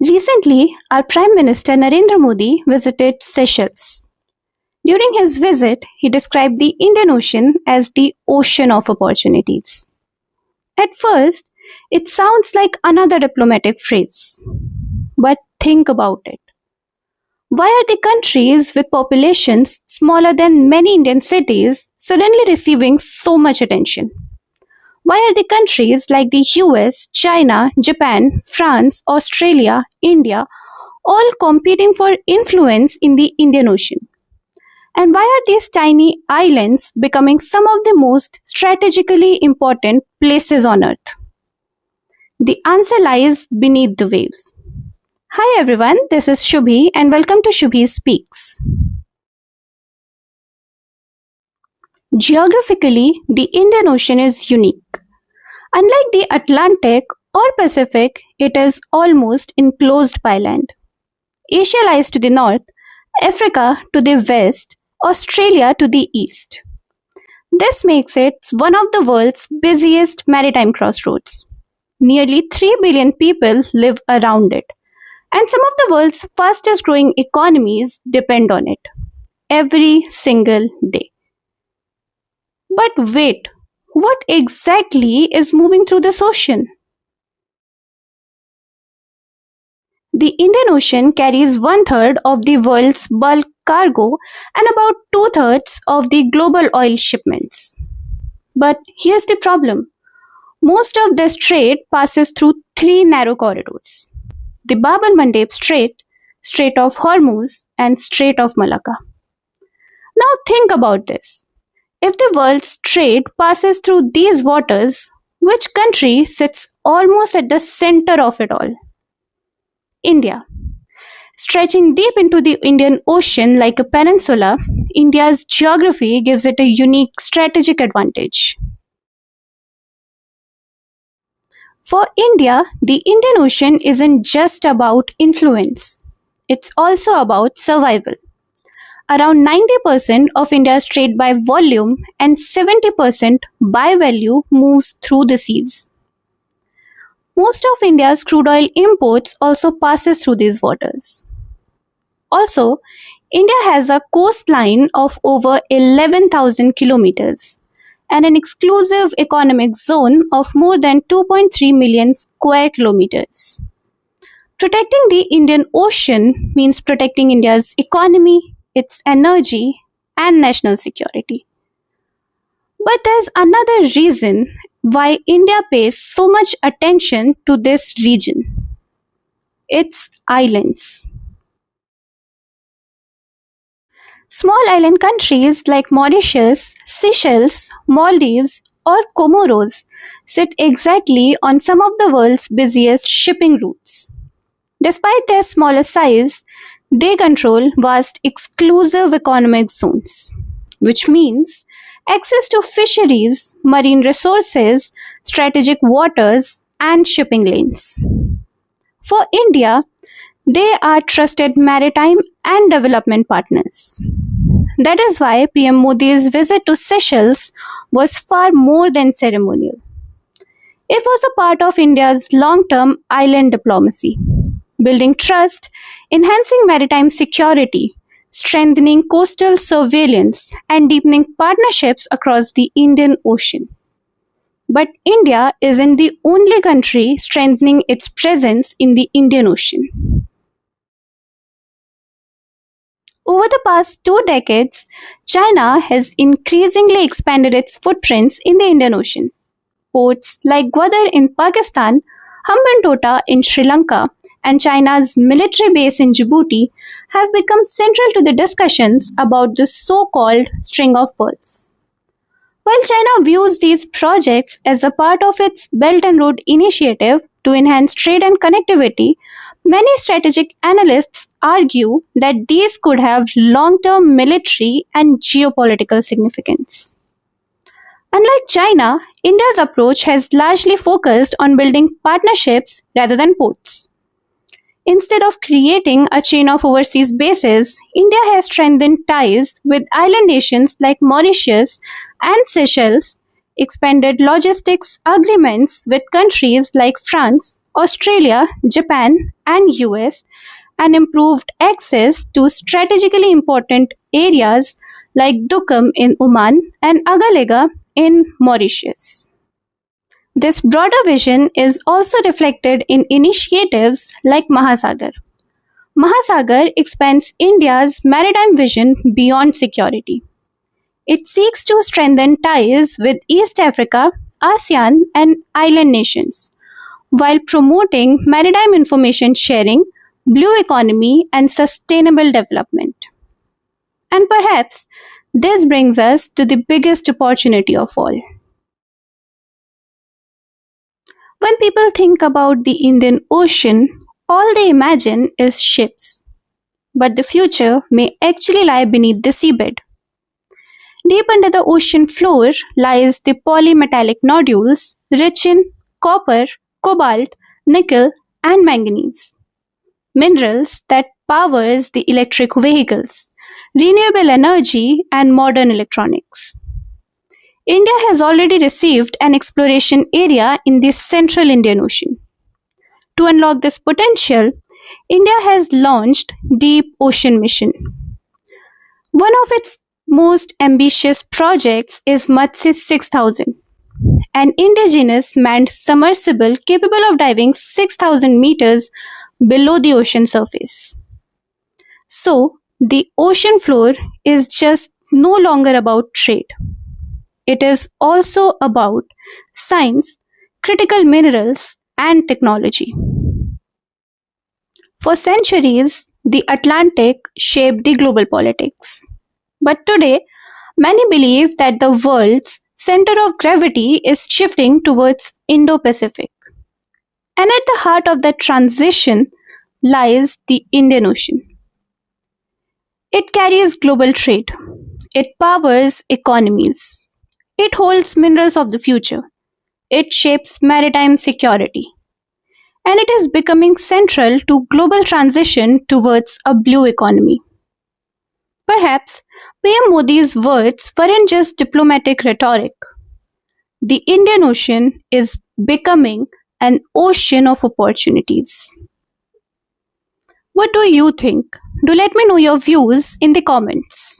Recently, our Prime Minister Narendra Modi visited Seychelles. During his visit, he described the Indian Ocean as the ocean of opportunities. At first, it sounds like another diplomatic phrase. But think about it. Why are the countries with populations smaller than many Indian cities suddenly receiving so much attention? Why are the countries like the US, China, Japan, France, Australia, India all competing for influence in the Indian Ocean? And why are these tiny islands becoming some of the most strategically important places on Earth? The answer lies beneath the waves. Hi everyone, this is Shubhi and welcome to Shubhi Speaks. Geographically, the Indian Ocean is unique. Unlike the Atlantic or Pacific, it is almost enclosed by land. Asia lies to the north, Africa to the west, Australia to the east. This makes it one of the world's busiest maritime crossroads. Nearly 3 billion people live around it, and some of the world's fastest growing economies depend on it every single day. But wait, what exactly is moving through this ocean? The Indian Ocean carries one-third of the world's bulk cargo and about two-thirds of the global oil shipments. But here's the problem. Most of this trade passes through three narrow corridors: the Bab el-Mandeb Strait, Strait of Hormuz, and Strait of Malacca. Now think about this. If the world's trade passes through these waters, which country sits almost at the center of it all? India. Stretching deep into the Indian Ocean like a peninsula, India's geography gives it a unique strategic advantage. For India, the Indian Ocean isn't just about influence, it's also about survival. Around 90% of India's trade by volume and 70% by value moves through the seas. Most of India's crude oil imports also passes through these waters. Also, India has a coastline of over 11,000 kilometers and an exclusive economic zone of more than 2.3 million square kilometers. Protecting the Indian Ocean means protecting India's economy, its energy, and national security. But there's another reason why India pays so much attention to this region. Its islands. Small island countries like Mauritius, Seychelles, Maldives, or Comoros sit exactly on some of the world's busiest shipping routes. Despite their smaller size, they control vast exclusive economic zones, which means access to fisheries, marine resources, strategic waters, and shipping lanes. For India, they are trusted maritime and development partners. That is why PM Modi's visit to Seychelles was far more than ceremonial. It was a part of India's long-term island diplomacy, building trust, enhancing maritime security, strengthening coastal surveillance, and deepening partnerships across the Indian Ocean. But India isn't the only country strengthening its presence in the Indian Ocean. Over the past 2 decades, China has increasingly expanded its footprints in the Indian Ocean. Ports like Gwadar in Pakistan, Hambantota in Sri Lanka, and China's military base in Djibouti have become central to the discussions about the so-called String of Pearls. While China views these projects as a part of its Belt and Road Initiative to enhance trade and connectivity, many strategic analysts argue that these could have long-term military and geopolitical significance. Unlike China, India's approach has largely focused on building partnerships rather than ports. Instead of creating a chain of overseas bases, India has strengthened ties with island nations like Mauritius and Seychelles, expanded logistics agreements with countries like France, Australia, Japan, and US, and improved access to strategically important areas like Duqm in Oman and Agalega in Mauritius. This broader vision is also reflected in initiatives like Mahasagar. Mahasagar expands India's maritime vision beyond security. It seeks to strengthen ties with East Africa, ASEAN, and island nations, while promoting maritime information sharing, blue economy, and sustainable development. And perhaps this brings us to the biggest opportunity of all. When people think about the Indian Ocean, all they imagine is ships. But the future may actually lie beneath the seabed. Deep under the ocean floor lies the polymetallic nodules rich in copper, cobalt, nickel, and manganese. Minerals that powers the electric vehicles, renewable energy, and modern electronics. India has already received an exploration area in the central Indian Ocean. To unlock this potential, India has launched Deep Ocean Mission. One of its most ambitious projects is Matsya 6000, an indigenous manned submersible capable of diving 6,000 meters below the ocean surface. So, the ocean floor is just no longer about trade. It is also about science, critical minerals, and technology. For centuries, the Atlantic shaped the global politics. But today, many believe that the world's center of gravity is shifting towards Indo Pacific. And at the heart of that transition lies the Indian Ocean. It carries global trade, it powers economies, it holds minerals of the future, it shapes maritime security, and it is becoming central to global transition towards a blue economy. Perhaps PM Modi's words weren't just diplomatic rhetoric. The Indian Ocean is becoming an ocean of opportunities. What do you think? Do let me know your views in the comments.